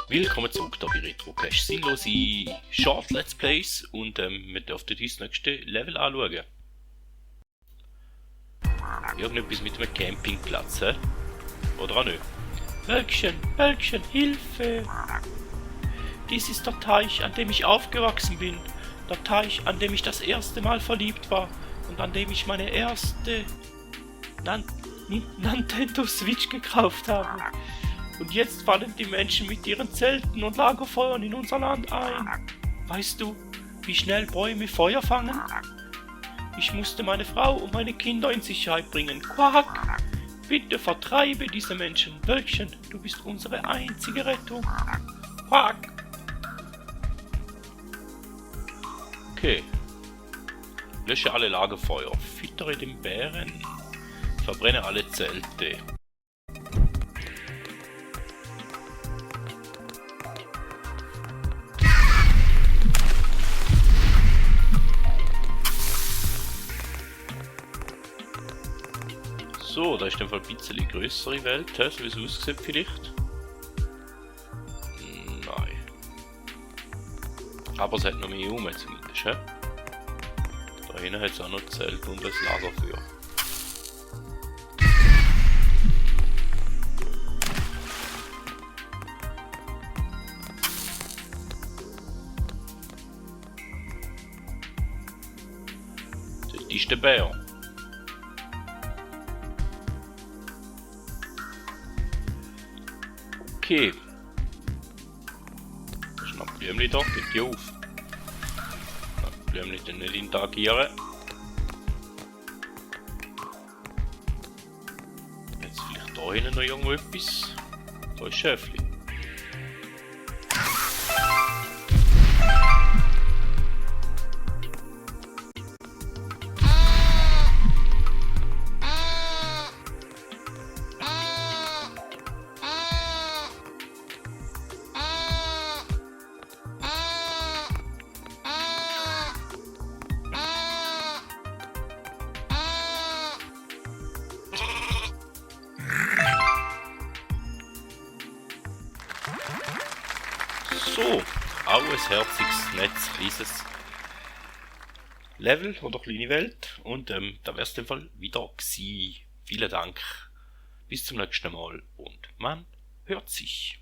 Willkommen zurück hier bei Retrocache. Sinnlose Short Let's Plays und wir dürfen uns das nächste Level anschauen. Irgendetwas mit einem Campingplatz, hä? Oder auch nicht? Wölkchen, Hilfe! Dies ist der Teich, an dem ich aufgewachsen bin. Der Teich, an dem ich das erste Mal verliebt war und an dem ich meine erste Nintendo Switch gekauft habe. Und jetzt fallen die Menschen mit ihren Zelten und Lagerfeuern in unser Land ein. Weißt du, wie schnell Bäume Feuer fangen? Ich musste meine Frau und meine Kinder in Sicherheit bringen. Quack! Bitte vertreibe diese Menschen. Wölkchen, du bist unsere einzige Rettung. Quack! Okay. Lösche alle Lagerfeuer. Füttere den Bären. Verbrenne alle Zelte. So, da ist in dem Fall ein bisschen größere Welt, so wie es aussieht vielleicht. Nein. Aber es hat noch mehr rum zumindest, he? Da hinten hat es auch noch Zelt und ein Lagerfeuer. Dort ist der Bär. Okay. Da ist noch ein Blümchen da, geht die auf. Blümchen dann nicht interagieren. Jetzt vielleicht da hinten noch irgendwo etwas. Da ist Schäfli. So, auch ein herziges, nettes, kleines Level oder kleine Welt und da wär's in dem Fall wieder gewesen. Vielen Dank, bis zum nächsten Mal und man hört sich.